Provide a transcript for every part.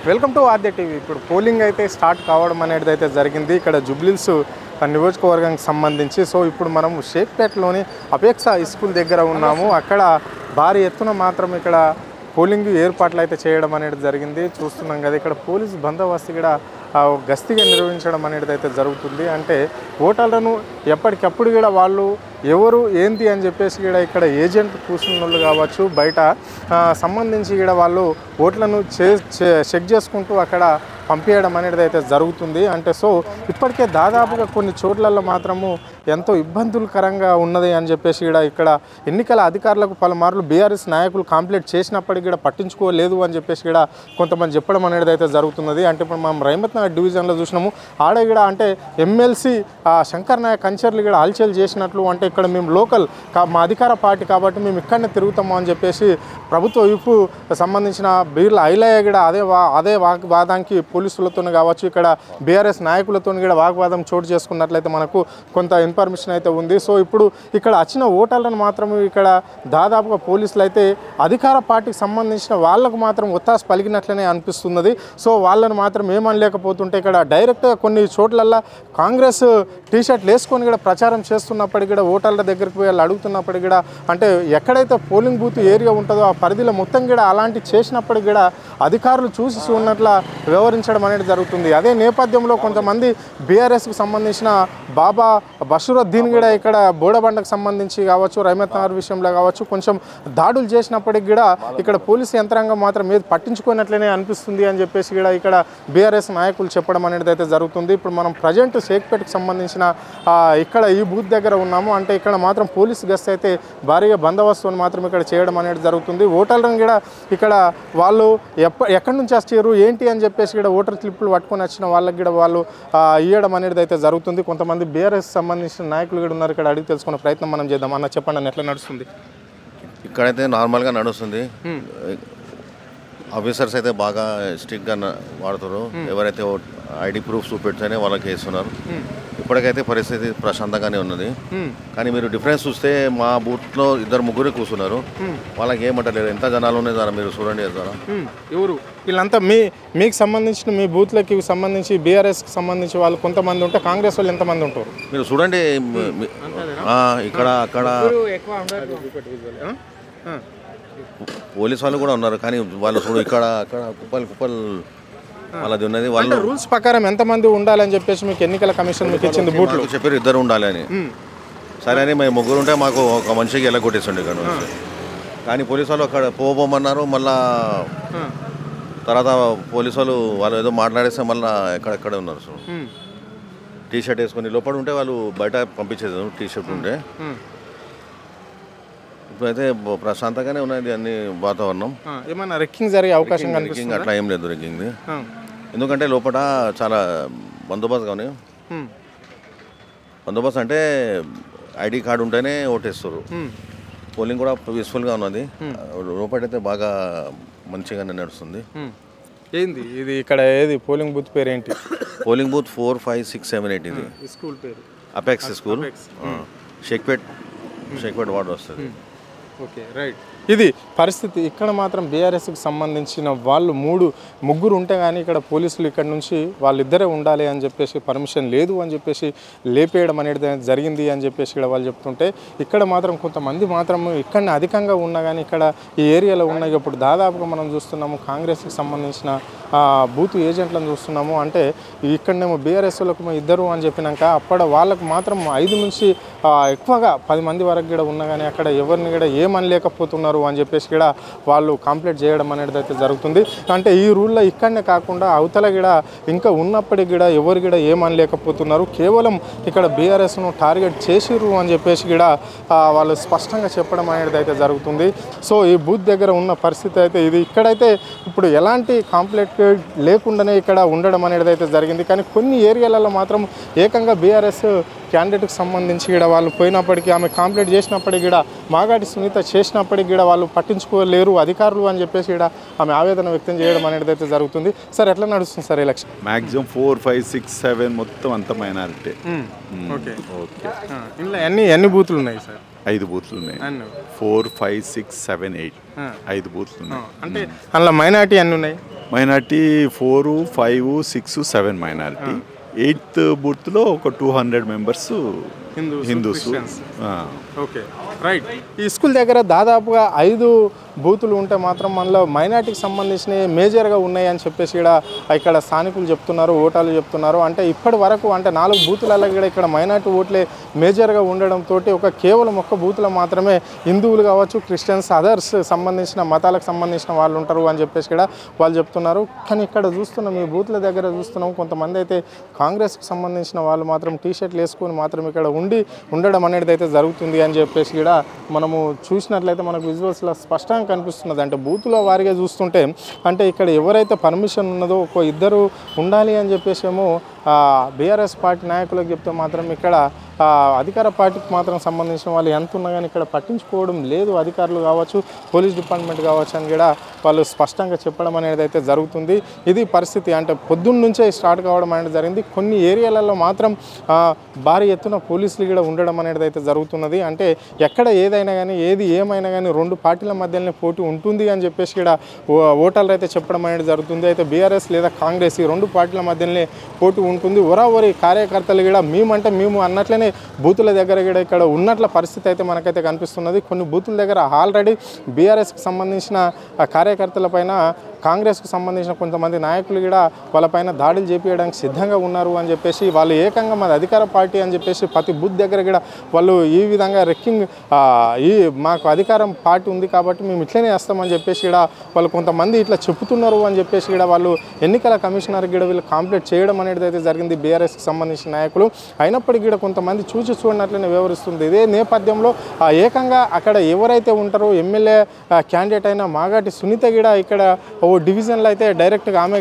Welcome to ఆర్దే TV. ఇప్పుడు polling అయితే స్టార్ట్ కావడం అనేది అయితే జరిగింది ఇక్కడ జూబ్లీహిల్స్ నియోజకవర్గానికి సంబంధించి. సో ఇప్పుడు మనం షేక్పేటలోని అపేక్ష స్కూల్ దగ్గర ఉన్నాము. అక్కడ భారీ ఎత్తున మాత్రం ఇక్కడ పోలింగ్ ఏర్పాట్లు అయితే చేయడం అనేది జరిగింది. చూస్తున్నాం కదా ఇక్కడ పోలీసు బందోబస్తు కూడా గస్తీగా నిర్వహించడం అనేది అయితే జరుగుతుంది. అంటే ఓటర్లను ఎప్పటికప్పుడు కూడా వాళ్ళు ఎవరు ఏంటి అని చెప్పేసి కూడా ఇక్కడ ఏజెంట్ కూర్చున్నోళ్ళు కావచ్చు, బయట సంబంధించి కూడా వాళ్ళు ఓట్లను చెక్ చేసుకుంటూ అక్కడ పంపించడం అనేది అయితే జరుగుతుంది. అంటే సో ఇప్పటికే దాదాపుగా కొన్ని చోట్లలో మాత్రము ఎంతో ఇబ్బందులకరంగా ఉన్నది అని చెప్పేసి కూడా ఇక్కడ ఎన్నికల అధికారులకు పలుమార్లు బీఆర్ఎస్ నాయకులు కంప్లైంట్ చేసినప్పటికీ కూడా పట్టించుకోలేదు అని చెప్పేసి కూడా కొంతమంది చెప్పడం అనేది అయితే జరుగుతున్నది. అంటే ఇప్పుడు మనం రైమత్ నగర్ డివిజన్లో చూసినాము. ఆడ కూడా అంటే ఎమ్మెల్సీ శంకర్ నాయక్ కంచర్లు కూడా హల్చల్ చేసినట్లు, అంటే ఇక్కడ మేము లోకల్ మా అధికార పార్టీ కాబట్టి మేము ఇక్కడనే తిరుగుతాము అని చెప్పేసి ప్రభుత్వ వైపు సంబంధించిన బీర్ల ఐలయ్య కూడా అదే వాగ్వాదానికి పోలీసులతో కావచ్చు ఇక్కడ బీఆర్ఎస్ నాయకులతో కూడా వాగ్వాదం చోటు చేసుకున్నట్లయితే మనకు కొంత ఇన్ఫర్మేషన్ అయితే ఉంది. సో ఇప్పుడు ఇక్కడ వచ్చిన ఓటర్లను మాత్రం ఇక్కడ దాదాపుగా పోలీసులు అయితే అధికార పార్టీకి సంబంధించిన వాళ్ళకు మాత్రం ఒత్తాసు పలికినట్లనే అనిపిస్తున్నది. సో వాళ్ళని మాత్రం ఏమనలేకపోతుంటే ఇక్కడ డైరెక్ట్గా కొన్ని చోట్లల్లో కాంగ్రెస్ టీషర్ట్లు వేసుకొని కూడా ప్రచారం చేస్తున్నప్పటికీ కూడా ఓటర్ల దగ్గరికి పోయి వాళ్ళు అడుగుతున్నప్పటికీ కూడా అంటే ఎక్కడైతే పోలింగ్ బూత్ ఏరియా ఉంటుందో ఆ పరిధిలో మొత్తం కూడా అలాంటి చేసినప్పటికీ కూడా అధికారులు చూసి ఉన్నట్ల వ్యవహరించడం అనేది జరుగుతుంది. అదే నేపథ్యంలో కొంతమంది బీఆర్ఎస్కి సంబంధించిన బాబా బషీరుద్దీన్ కూడా ఇక్కడ బోడబండకు సంబంధించి కావచ్చు, రైమత్ నగర్ విషయంలో కావచ్చు కొంచెం దాడులు చేసినప్పటికి కూడా ఇక్కడ పోలీసు యంత్రాంగం మాత్రం ఏది పట్టించుకున్నట్లనే అనిపిస్తుంది అని చెప్పేసి కూడా ఇక్కడ బీఆర్ఎస్ నాయకులు చెప్పడం అనేది అయితే జరుగుతుంది. ఇప్పుడు మనం ప్రజెంట్ షేక్పేటకు సంబంధించిన ఇక్కడ ఈ బూత్ దగ్గర ఉన్నాము. అంటే ఇక్కడ మాత్రం పోలీసు గస్తీ అయితే భారీగా బందోబస్తుని మాత్రం ఇక్కడ చేయడం అనేది జరుగుతుంది. ఓటర్లను కూడా ఇక్కడ వాళ్ళు ఎక్కడి నుంచి వచ్చారు ఏంటి అని చెప్పేసి కూడా ఓటర్ స్లిప్పులు పట్టుకొని వచ్చిన వాళ్ళకి కూడా వాళ్ళు ఇవ్వడం అనేది అయితే జరుగుతుంది. కొంతమంది బీఆర్ఎస్ సంబంధించిన నాయకులు కూడా ఉన్నారు. ఇక్కడ అడిగి తెలుసుకునే ప్రయత్నం మనం చేద్దాం. అన్న చెప్పండి అన్న, ఎట్లా నడుస్తుంది? ఇక్కడైతే నార్మల్గా నడుస్తుంది. ఆఫీసర్స్ అయితే బాగా స్ట్రిక్ట్గా వాడుతారు. ఎవరైతే ఐడి ప్రూఫ్ చూపెడితేనే వాళ్ళకి వేస్తున్నారు. ఇప్పటికైతే పరిస్థితి ప్రశాంతంగానే ఉన్నది. కానీ మీరు డిఫరెన్స్ చూస్తే మా బూత్లో 2-3 కూర్చున్నారు. వాళ్ళకి ఏమంటలేరు. ఎంత జనాలు ఉన్నాయి మీరు చూడండి. ఎవరు వీళ్ళంతా మీకు సంబంధించిన మీ బూత్లకి సంబంధించి బీఆర్ఎస్కి సంబంధించి వాళ్ళు కొంతమంది ఉంటే కాంగ్రెస్ వాళ్ళు ఎంతమంది ఉంటారు మీరు చూడండి. ఇక్కడ అక్కడ పోలీస్ వాళ్ళు కూడా ఉన్నారు. కానీ వాళ్ళు చూడు ఇక్కడ అక్కడ కుప్పలు వాళ్ళది ఉన్నది. వాళ్ళు రూల్స్ ప్రకారం ఎంతమంది ఉండాలని చెప్పేసి మీకు ఎన్నికల కమిషన్ మీకు ఇచ్చింది బూట్లు చెప్పారు 2 ఉండాలి అని. సరే అని మేము 3 ఉంటే మాకు ఒక మనిషికి ఎలా కొట్టేస్తుండే ఇక్కడ నుంచి. కానీ పోలీసు వాళ్ళు అక్కడ పోమన్నారు. మళ్ళా తర్వాత పోలీసు వాళ్ళు ఏదో మాట్లాడేస్తే మళ్ళీ ఎక్కడెక్కడే ఉన్నారు. సో టీషర్ట్ వేసుకొని లోపల ఉంటే వాళ్ళు బయట పంపించేది టీషర్ట్ ఉంటే. ఇప్పుడైతే ప్రశాంతంగానే ఉన్నది అన్ని వాతావరణం. ఏమన్నా రెక్కింగ్ జరిగే అవకాశం రెక్కింగ్ అట్లా ఏం లేదు. రెక్కింగ్ ఎందుకంటే లోపల చాలా బందోబస్తుగానే. బందోబస్తు అంటే ఐడి కార్డు ఉంటేనే ఓటేస్తారు. పోలింగ్ కూడా పీస్ఫుల్గా ఉన్నది. లోపలైతే బాగా మంచిగానే నడుస్తుంది. ఏంది ఇది ఇక్కడ ఏది పోలింగ్ బూత్ పేరు ఏంటి? పోలింగ్ బూత్ 4, 5, 6, 7, 8 ఇది స్కూల్ పేరు అపెక్స్ స్కూల్. షేక్పేట్ వార్డు వస్తుంది. Okay right. ఇది పరిస్థితి. ఇక్కడ మాత్రం బీఆర్ఎస్కి సంబంధించిన వాళ్ళు 3-3 ఉంటే కానీ ఇక్కడ పోలీసులు ఇక్కడ నుంచి వాళ్ళిద్దరే ఉండాలి అని చెప్పేసి పర్మిషన్ లేదు అని చెప్పేసి లేపేయడం అనేది జరిగింది అని చెప్పేసి ఇక్కడ వాళ్ళు చెప్తుంటే ఇక్కడ మాత్రం కొంతమంది మాత్రం ఇక్కడనే అధికంగా ఉన్నా కానీ ఇక్కడ ఈ ఏరియాలో ఉన్నాయి. ఇప్పుడు దాదాపుగా మనం చూస్తున్నాము కాంగ్రెస్కి సంబంధించిన బూత్ ఏజెంట్లను చూస్తున్నాము. అంటే ఇక్కడనేమో బీఆర్ఎస్లకు 2 అని చెప్పినాక అప్పుడు వాళ్ళకు మాత్రం 5 నుంచి ఎక్కువగా 10 మంది వరకు కూడా ఉన్నా కానీ అక్కడ ఎవరిని కూడా ఏమనలేకపోతున్నారు అని చెప్పేసి కూడా వాళ్ళు కంప్లైంట్ చేయడం అనేది అయితే జరుగుతుంది. అంటే ఈ రూల్లో ఇక్కడనే కాకుండా అవతల కూడా ఇంకా ఉన్నప్పటికీ కూడా ఎవరు కూడా ఏమనలేకపోతున్నారు. కేవలం ఇక్కడ బీఆర్ఎస్ను టార్గెట్ చేసిర్రు అని చెప్పేసి కూడా వాళ్ళు స్పష్టంగా చెప్పడం అనేది అయితే జరుగుతుంది. సో ఈ బూత్ దగ్గర ఉన్న పరిస్థితి అయితే ఇది. ఇక్కడైతే ఇప్పుడు ఎలాంటి కాంప్లైంట్ లేకుండానే ఇక్కడ ఉండడం అనేది అయితే జరిగింది. కానీ కొన్ని ఏరియాలలో మాత్రం ఏకంగా బీఆర్ఎస్ క్యాండిడేట్కి సంబంధించి కూడా వాళ్ళు పోయినప్పటికీ ఆమె కంప్లైంట్ చేసినప్పటికీ కూడా మాగాటి సునీత చేసినప్పటికీ కూడా వాళ్ళు పట్టించుకోలేరు అధికారులు అని చెప్పేసి కూడా ఆమె ఆవేదన వ్యక్తం చేయడం అనేది అయితే జరుగుతుంది. సార్ ఎట్లా నడుస్తుంది సార్ ఎలక్షన్? మ్యాక్సిమం 4, 5, 6, 7 మొత్తం అంత మైనారిటీ. Okay okay. ఇందులో ఎన్ని బూతులు ఉన్నాయి సార్? 5 బూత్లు ఉన్నాయి. 4, 5, 6, 7, 8 5 బూత్లు ఉన్నాయి. అంటే అందులో మైనారిటీ అన్ని ఉన్నాయి. Minority 4, 5, 6, 7 minority. 8th బూత్లో ఒక 200 మెంబర్స్ హిందూస్. Okay, right. ఈ స్కూల్ దగ్గర దాదాపుగా 5 బూతులు ఉంటే మాత్రం మనలో మైనార్టీకి సంబంధించినవి మేజర్గా ఉన్నాయి అని చెప్పేసి ఇక్కడ స్థానికులు చెప్తున్నారు, ఓటర్లు చెప్తున్నారు. అంటే ఇప్పటి వరకు అంటే 4 బూతులలో కూడా ఇక్కడ మైనార్టీ ఓట్లే మేజర్గా ఉండడంతో కేవలం ఒక్క బూత్లో మాత్రమే హిందువులు కావచ్చు, క్రిస్టియన్స్, అదర్స్ సంబంధించిన మతాలకు సంబంధించిన వాళ్ళు ఉంటారు అని చెప్పేసి వాళ్ళు చెప్తున్నారు. కానీ ఇక్కడ చూస్తున్నాం, ఈ బూత్ల దగ్గర చూస్తున్నాం, కొంతమంది అయితే కాంగ్రెస్కి సంబంధించిన వాళ్ళు మాత్రం టీషర్ట్లు వేసుకొని మాత్రం ఇక్కడ ఉండడం అనేది అయితే జరుగుతుంది అని చెప్పేసి మనము చూసినట్లయితే మనకు విజువల్స్లో స్పష్టంగా కనిపిస్తున్నది. అంటే బూతుల వారిగా చూస్తుంటే అంటే ఇక్కడ ఎవరైతే పర్మిషన్ ఉన్నదో ఒక 2 ఉండాలి అని చెప్పేసేమో బీఆర్ఎస్ పార్టీ నాయకులకు చెప్తే మాత్రం ఇక్కడ అధికార పార్టీకి మాత్రం సంబంధించిన వాళ్ళు ఎంత ఉన్నా కానీ ఇక్కడ పట్టించుకోవడం లేదు, అధికారులు కావచ్చు, పోలీస్ డిపార్ట్మెంట్ కావచ్చు అని వాళ్ళు స్పష్టంగా చెప్పడం అనేది అయితే జరుగుతుంది. ఇది పరిస్థితి. అంటే పొద్దున్న నుంచే స్టార్ట్ కావడం అనేది జరిగింది. కొన్ని ఏరియాలలో మాత్రం భారీ ఎత్తున పోలీసులు ఉండడం అనేది అయితే జరుగుతున్నది. అంటే ఎక్కడ ఏదైనా కానీ ఏమైనా కానీ 2 పార్టీల మధ్యలోనే పోటీ ఉంటుంది అని చెప్పేసి ఓటర్లు అయితే చెప్పడం అనేది జరుగుతుంది. అయితే బీఆర్ఎస్ లేదా కాంగ్రెస్ ఈ 2 పార్టీల మధ్యలోనే పోటీ ఉంటుంది. ఒరావరి కార్యకర్తలు మేమంటే మేము అన్నట్లనే బూతుల దగ్గర ఇక్కడ ఉన్నట్ల పరిస్థితి అయితే మనకైతే కనిపిస్తున్నది. కొన్ని బూతుల దగ్గర ఆల్రెడీ బీఆర్ఎస్కి సంబంధించిన కార్యకర్తల పైన కాంగ్రెస్కు సంబంధించిన కొంతమంది నాయకులు వాళ్ళపైన దాడులు చేపించడానికి సిద్ధంగా ఉన్నారు అని చెప్పేసి వాళ్ళు ఏకంగా మాది అధికార పార్టీ అని చెప్పేసి ప్రతి బూత్ దగ్గర వాళ్ళు ఈ విధంగా రెక్కింగ్ మాకు అధికారం పార్టీ ఉంది కాబట్టి మేము ఇట్లనే వేస్తామని చెప్పేసి వాళ్ళు కొంతమంది ఇట్లా చెప్తున్నారు అని చెప్పేసి వాళ్ళు ఎన్నికల కమిషనర్కి వీళ్ళు కంప్లైంట్ చేయడం అనేది అయితే జరిగింది బీఆర్ఎస్కి సంబంధించిన నాయకులు. అయినప్పటికీ కొంతమంది చూడనట్లనే వ్యవహరిస్తుంది. ఇదే నేపథ్యంలో ఏకంగా అక్కడ ఎవరైతే ఉంటారో ఎమ్మెల్యే క్యాండిడేట్ అయిన మాగాటి సునీత ఇక్కడ ఓ డివిజన్లో అయితే డైరెక్ట్గా ఆమె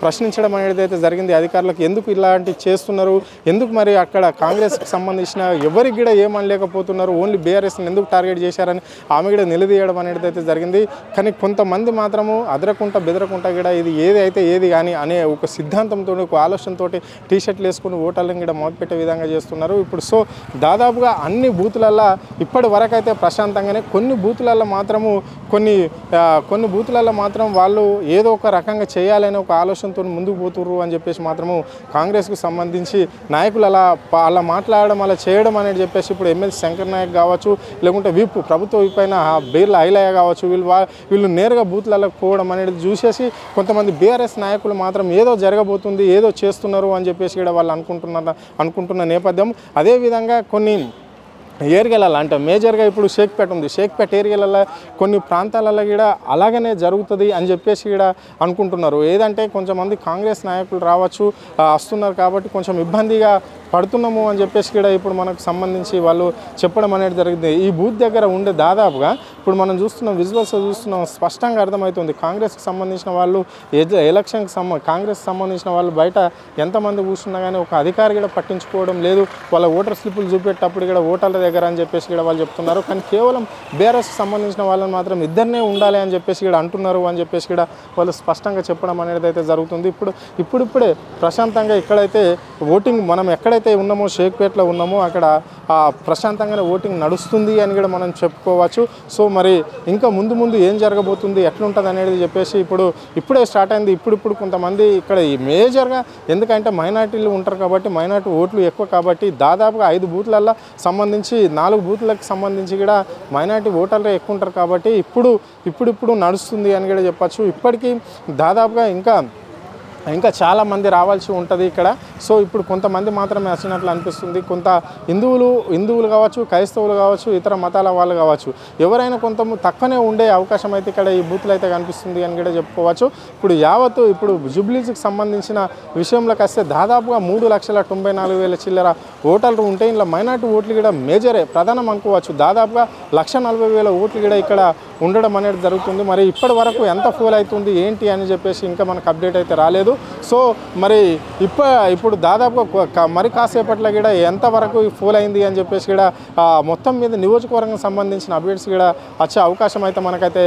ప్రశ్నించడం అనేది అయితే జరిగింది అధికారులకు. ఎందుకు ఇలాంటివి చేస్తున్నారు, ఎందుకు మరి అక్కడ కాంగ్రెస్కి సంబంధించిన ఎవరికి ఏమనలేకపోతున్నారు, ఓన్లీ బీఆర్ఎస్ని ఎందుకు టార్గెట్ చేశారని ఆమె నిలదీయడం అనేది అయితే జరిగింది. కానీ కొంతమంది మాత్రము అదరకుంటా బెదరకుంటా ఇది ఏది అయితే ఏది కానీ అనే ఒక సిద్ధాంతంతో ఒక ఆలోచనతో టీషర్ట్లు వేసుకుని ఓటర్లను మొదలుపెట్టే విధంగా చేస్తున్నారు. ఇప్పుడు సో దాదాపుగా అన్ని బూతులల్లో ఇప్పటి వరకు అయితే ప్రశాంతంగానే, కొన్ని బూతులలో మాత్రము కొన్ని బూతులలో మాత్రం వాళ్ళు ఏదో ఒక రకంగా చేయాలనే ఒక ఆలోచనతో ముందుకు పోతుర్రు అని చెప్పేసి మాత్రము కాంగ్రెస్కు సంబంధించి నాయకులు అలా మాట్లాడడం అలా చేయడం అనేది చెప్పేసి ఇప్పుడు ఎమ్మెల్సీ శంకర్ నాయక్ కావచ్చు, లేకుంటే ప్రభుత్వ విప్ అయిన బీర్ల ఐలయ్య కావచ్చు, వీళ్ళు నేరుగా బూత్లకు పోవడం అనేది చూసేసి కొంతమంది బీఆర్ఎస్ నాయకులు మాత్రం ఏదో జరగబోతుంది, ఏదో చేస్తున్నారు అని చెప్పేసి వాళ్ళు అనుకుంటున్న నేపథ్యం. అదేవిధంగా కొన్ని ఏరియాలలో అంటే మేజర్గా ఇప్పుడు షేక్పేట ఉంది, షేక్పేట ఏరియాలలో కొన్ని ప్రాంతాలలో అలాగనే జరుగుతుంది అని చెప్పేసి అనుకుంటున్నారు. ఏదంటే కొంచెంమంది కాంగ్రెస్ నాయకులు వస్తున్నారు కాబట్టి కొంచెం ఇబ్బందిగా పడుతున్నాము అని చెప్పేసి ఇప్పుడు మనకు సంబంధించి వాళ్ళు చెప్పడం అనేది జరిగింది. ఈ బూత్ దగ్గర ఉండే దాదాపుగా ఇప్పుడు మనం చూస్తున్నాం, విజువల్స్ చూస్తున్నాం, స్పష్టంగా అర్థమవుతుంది కాంగ్రెస్కి సంబంధించిన వాళ్ళు ఎలక్షన్కి కాంగ్రెస్కి సంబంధించిన వాళ్ళు బయట ఎంతమంది కూర్చున్నా కానీ ఒక అధికారి పట్టించుకోవడం లేదు. వాళ్ళ ఓటర్ స్లిప్పులు చూపెట్టేటప్పుడు ఓటర్ల దగ్గర అని చెప్పేసి వాళ్ళు చెప్తున్నారు. కానీ కేవలం బీఆర్ఎస్కి సంబంధించిన వాళ్ళని మాత్రం ఇద్దరినే ఉండాలి అని చెప్పేసి అంటున్నారు అని చెప్పేసి వాళ్ళు స్పష్టంగా చెప్పడం అనేది అయితే జరుగుతుంది. ఇప్పుడిప్పుడే ప్రశాంతంగా ఇక్కడైతే ఓటింగ్ మనం ఎక్కడైతే ఉన్నామో షేక్పేటలో ఉన్నామో అక్కడ ప్రశాంతంగానే ఓటింగ్ నడుస్తుంది అని మనం చెప్పుకోవచ్చు. సో మరి ఇంకా ముందు ఏం జరగబోతుంది, ఎట్లుంటుంది అనేది చెప్పేసి ఇప్పుడే స్టార్ట్ అయింది. ఇప్పుడు కొంతమంది ఇక్కడ మేజర్గా ఎందుకంటే మైనార్టీలు ఉంటారు కాబట్టి మైనార్టీ ఓట్లు ఎక్కువ కాబట్టి దాదాపుగా 5 బూత్లల్లో సంబంధించి 4 బూత్లకు సంబంధించి మైనార్టీ ఓటర్లు ఎక్కువ ఉంటారు కాబట్టి ఇప్పుడు నడుస్తుంది అని చెప్పచ్చు. ఇప్పటికీ దాదాపుగా ఇంకా చాలామంది రావాల్సి ఉంటుంది ఇక్కడ. సో ఇప్పుడు కొంతమంది మాత్రమే వచ్చినట్లు అనిపిస్తుంది. కొంత హిందువులు కావచ్చు, క్రైస్తవులు కావచ్చు, ఇతర మతాల వాళ్ళు కావచ్చు, ఎవరైనా కొంత తక్కువనే ఉండే అవకాశం అయితే ఇక్కడ ఈ బూత్లు అయితే కనిపిస్తుంది అని చెప్పుకోవచ్చు. ఇప్పుడు జూబ్లీస్కి సంబంధించిన విషయంలోకి వస్తే దాదాపుగా 3,94,000 చిల్లర ఓటర్లు ఉంటే ఇలా మైనార్టీ ఓట్లు మేజరే ప్రధానం అనుకోవచ్చు. దాదాపుగా 1,40,000 ఓట్లు ఇక్కడ ఉండడం అనేది జరుగుతుంది. మరి ఇప్పటి వరకు ఎంత పోల్ అవుతుంది ఏంటి అని చెప్పేసి ఇంకా మనకు అప్డేట్ అయితే రాలేదు. సో మరి ఇప్పుడు దాదాపుగా మరి కాసేపట్లో కూడా ఎంతవరకు పోల్ అయింది అని చెప్పేసి కూడా మొత్తం మీద నియోజకవర్గం సంబంధించిన అప్డేట్స్ కూడా వచ్చే అవకాశం అయితే మనకైతే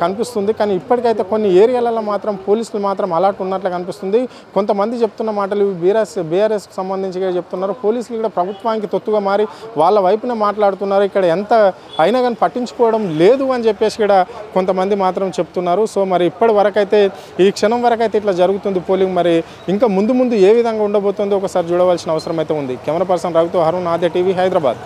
కనిపిస్తుంది. కానీ ఇప్పటికైతే కొన్ని ఏరియాలలో మాత్రం పోలీసులు మాత్రం అలర్ట్ ఉన్నట్లు కనిపిస్తుంది. కొంతమంది చెప్తున్న మాటలు బీఆర్ఎస్కి సంబంధించి చెప్తున్నారు. పోలీసులు కూడా ప్రభుత్వానికి తొత్తుగా మారి వాళ్ళ వైపున మాట్లాడుతున్నారు. ఇక్కడ ఎంత అయినా కానీ పట్టించుకోవడం లేదు అని చెప్పేసి కూడా కొంతమంది మాత్రం చెప్తున్నారు. సో మరి ఇప్పటి వరకైతే ఈ క్షణం వరకైతే ఇట్లా జరుగుతుంది పోలింగ్. మరి ఇంకా ముందు ఏ విధంగా ఉండబోతుందో ఒకసారి చూడవలసిన అవసరం అయితే ఉంది. కెమెరా పర్సన్ రవితో హరుణ్, ఆద్య టీవీ, హైదరాబాద్.